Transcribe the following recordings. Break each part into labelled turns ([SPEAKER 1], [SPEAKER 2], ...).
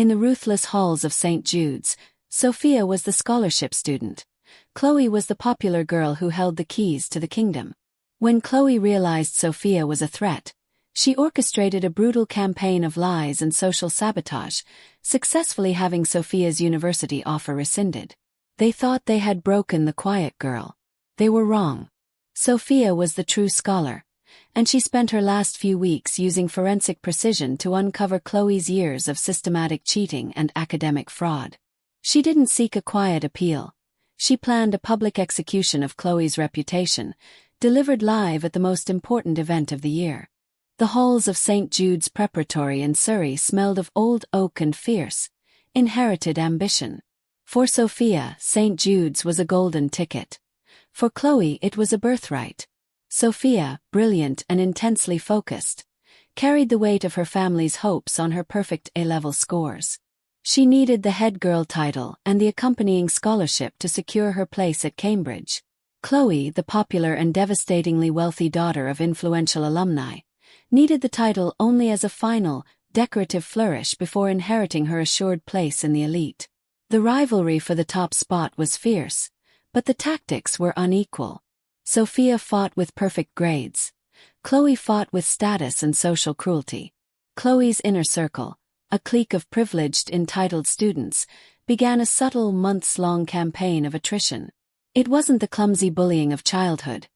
[SPEAKER 1] In the ruthless halls of St. Jude's, Sofia was the scholarship student. Chloe was the popular girl who held the keys to the kingdom. When Chloe realized Sofia was a threat, she orchestrated a brutal campaign of lies and social sabotage, successfully having Sofia's university offer rescinded. They thought they had broken the quiet girl. They were wrong. Sofia was the true scholar, and she spent her last few weeks using forensic precision to uncover Chloe's years of systematic cheating and academic fraud. She didn't seek a quiet appeal. She planned a public execution of Chloe's reputation, delivered live at the most important event of the year. The halls of St. Jude's Preparatory in Surrey smelled of old oak and fierce, inherited ambition. For Sofia, St. Jude's was a golden ticket. For Chloe, it was a birthright. Sofia, brilliant and intensely focused, carried the weight of her family's hopes on her perfect A-level scores. She needed the head girl title and the accompanying scholarship to secure her place at Cambridge. Chloe, the popular and devastatingly wealthy daughter of influential alumni, needed the title only as a final, decorative flourish before inheriting her assured place in the elite. The rivalry for the top spot was fierce, but the tactics were unequal. Sofia fought with perfect grades. Chloe fought with status and social cruelty. Chloe's inner circle, a clique of privileged, entitled students, began a subtle, months-long campaign of attrition. It wasn't the clumsy bullying of childhood.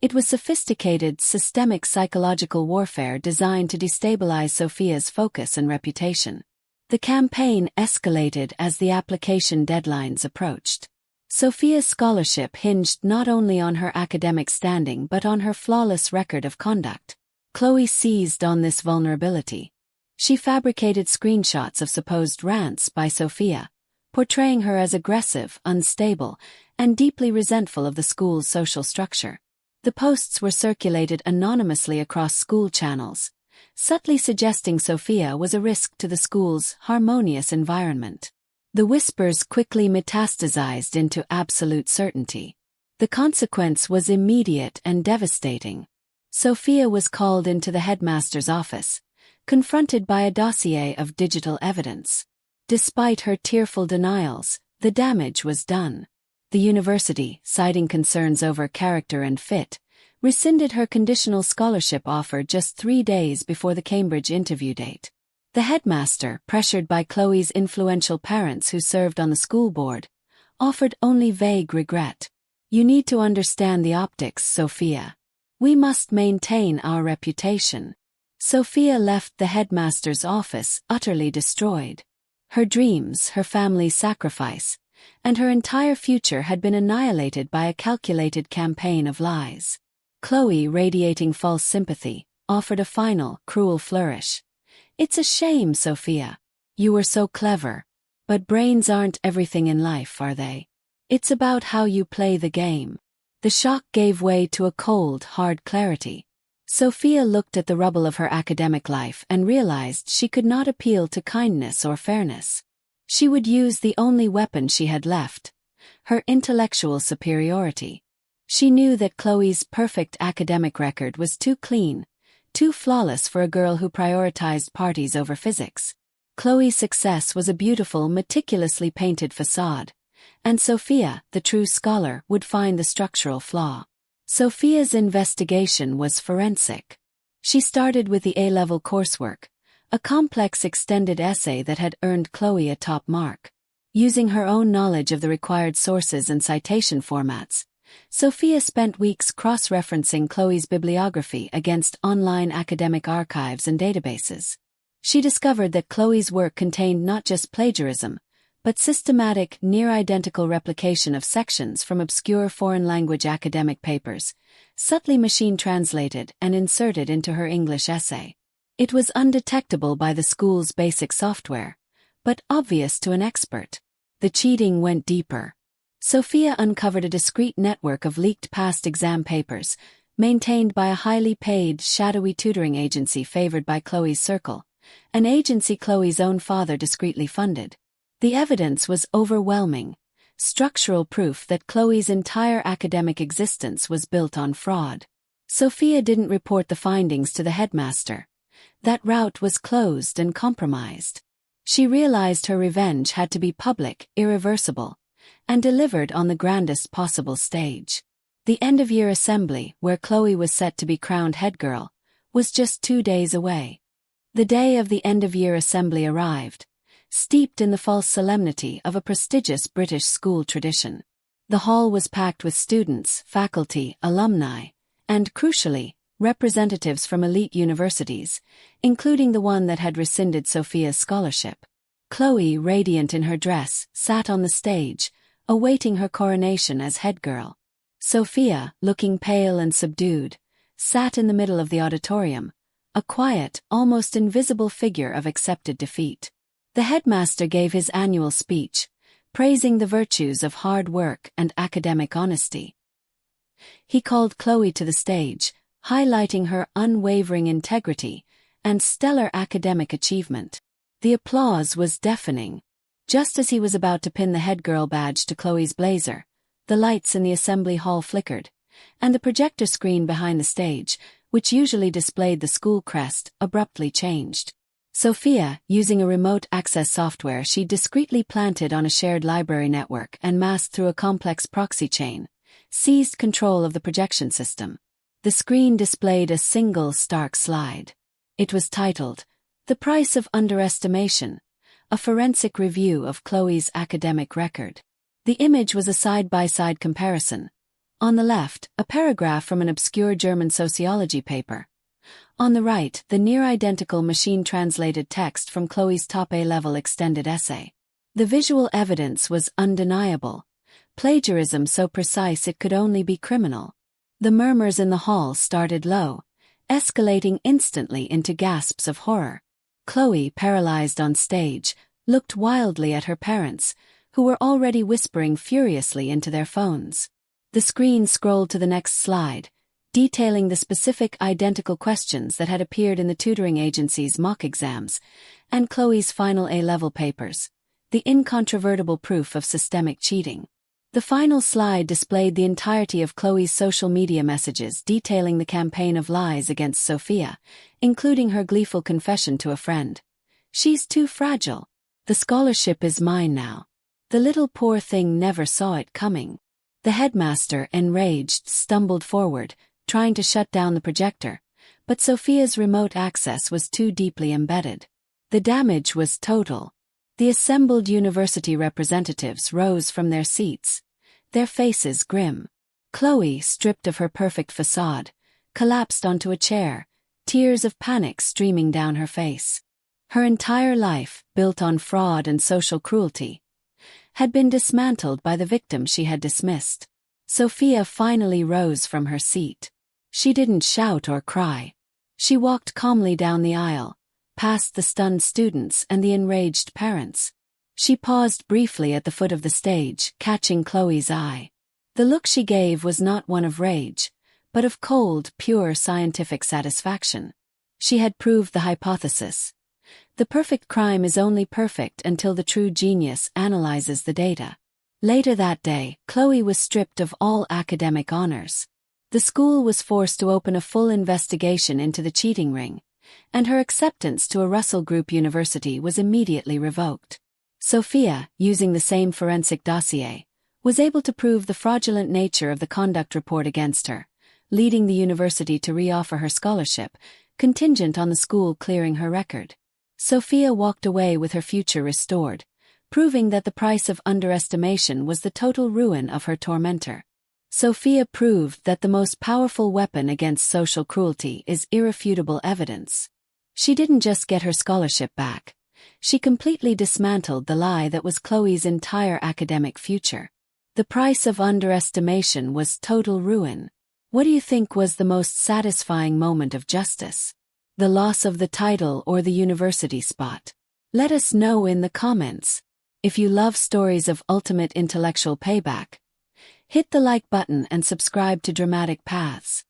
[SPEAKER 1] It was sophisticated, systemic psychological warfare designed to destabilize Sofia's focus and reputation. The campaign escalated as the application deadlines approached. Sofia's scholarship hinged not only on her academic standing but on her flawless record of conduct. Chloe seized on this vulnerability. She fabricated screenshots of supposed rants by Sofia, portraying her as aggressive, unstable, and deeply resentful of the school's social structure. The posts were circulated anonymously across school channels, subtly suggesting Sofia was a risk to the school's harmonious environment. The whispers quickly metastasized into absolute certainty. The consequence was immediate and devastating. Sofia was called into the headmaster's office, confronted by a dossier of digital evidence. Despite her tearful denials, the damage was done. The university, citing concerns over character and fit, rescinded her conditional scholarship offer just 3 days before the Cambridge interview date. The headmaster, pressured by Chloe's influential parents who served on the school board, offered only vague regret. "You need to understand the optics, Sofia. We must maintain our reputation." Sofia left the headmaster's office utterly destroyed. Her dreams, her family's sacrifice, and her entire future had been annihilated by a calculated campaign of lies. Chloe, radiating false sympathy, offered a final, cruel flourish. "It's a shame, Sofia. You were so clever. But brains aren't everything in life, are they? It's about how you play the game." The shock gave way to a cold, hard clarity. Sofia looked at the rubble of her academic life and realized she could not appeal to kindness or fairness. She would use the only weapon she had left, her intellectual superiority. She knew that Chloe's perfect academic record was too clean, too flawless for a girl who prioritized parties over physics. Chloe's success was a beautiful, meticulously painted facade, and Sofia, the true scholar, would find the structural flaw. Sofia's investigation was forensic. She started with the A-level coursework, a complex extended essay that had earned Chloe a top mark. Using her own knowledge of the required sources and citation formats, Sofia spent weeks cross-referencing Chloe's bibliography against online academic archives and databases. She discovered that Chloe's work contained not just plagiarism, but systematic, near-identical replication of sections from obscure foreign-language academic papers, subtly machine-translated and inserted into her English essay. It was undetectable by the school's basic software, but obvious to an expert. The cheating went deeper. Sofia uncovered a discrete network of leaked past exam papers, maintained by a highly paid, shadowy tutoring agency favored by Chloe's circle, an agency Chloe's own father discreetly funded. The evidence was overwhelming, structural proof that Chloe's entire academic existence was built on fraud. Sofia didn't report the findings to the headmaster. That route was closed and compromised. She realized her revenge had to be public, irreversible, and delivered on the grandest possible stage. The end-of-year assembly, where Chloe was set to be crowned head girl, was just 2 days away. The day of the end-of-year assembly arrived, steeped in the false solemnity of a prestigious British school tradition. The hall was packed with students, faculty, alumni, and, crucially, representatives from elite universities, including the one that had rescinded Sofia's scholarship. Chloe, radiant in her dress, sat on the stage, awaiting her coronation as head girl. Sofia, looking pale and subdued, sat in the middle of the auditorium, a quiet, almost invisible figure of accepted defeat. The headmaster gave his annual speech, praising the virtues of hard work and academic honesty. He called Chloe to the stage, highlighting her unwavering integrity and stellar academic achievement. The applause was deafening. Just as he was about to pin the head girl badge to Chloe's blazer, the lights in the assembly hall flickered, and the projector screen behind the stage, which usually displayed the school crest, abruptly changed. Sofia, using a remote access software she discreetly planted on a shared library network and masked through a complex proxy chain, seized control of the projection system. The screen displayed a single stark slide. It was titled, "The Price of Underestimation," a forensic review of Chloe's academic record. The image was a side-by-side comparison. On the left, a paragraph from an obscure German sociology paper. On the right, the near-identical machine-translated text from Chloe's top A-level extended essay. The visual evidence was undeniable. Plagiarism so precise it could only be criminal. The murmurs in the hall started low, escalating instantly into gasps of horror. Chloe, paralyzed on stage, looked wildly at her parents, who were already whispering furiously into their phones. The screen scrolled to the next slide, detailing the specific identical questions that had appeared in the tutoring agency's mock exams and Chloe's final A-level papers, the incontrovertible proof of systemic cheating. The final slide displayed the entirety of Chloe's social media messages detailing the campaign of lies against Sofia, including her gleeful confession to a friend. "She's too fragile. The scholarship is mine now. The little poor thing never saw it coming." The headmaster, enraged, stumbled forward, trying to shut down the projector, but Sofia's remote access was too deeply embedded. The damage was total. The assembled university representatives rose from their seats, their faces grim. Chloe, stripped of her perfect facade, collapsed onto a chair, tears of panic streaming down her face. Her entire life, built on fraud and social cruelty, had been dismantled by the victim she had dismissed. Sofia finally rose from her seat. She didn't shout or cry. She walked calmly down the aisle, past the stunned students and the enraged parents. She paused briefly at the foot of the stage, catching Chloe's eye. The look she gave was not one of rage, but of cold, pure scientific satisfaction. She had proved the hypothesis. The perfect crime is only perfect until the true genius analyzes the data. Later that day, Chloe was stripped of all academic honors. The school was forced to open a full investigation into the cheating ring, and her acceptance to a Russell Group university was immediately revoked. Sofia, using the same forensic dossier, was able to prove the fraudulent nature of the conduct report against her, leading the university to reoffer her scholarship, contingent on the school clearing her record. Sofia walked away with her future restored, proving that the price of underestimation was the total ruin of her tormentor. Sofia proved that the most powerful weapon against social cruelty is irrefutable evidence. She didn't just get her scholarship back. She completely dismantled the lie that was Chloe's entire academic future. The price of underestimation was total ruin. What do you think was the most satisfying moment of justice? The loss of the title or the university spot? Let us know in the comments. If you love stories of ultimate intellectual payback, hit the like button and subscribe to Dramatic Paths.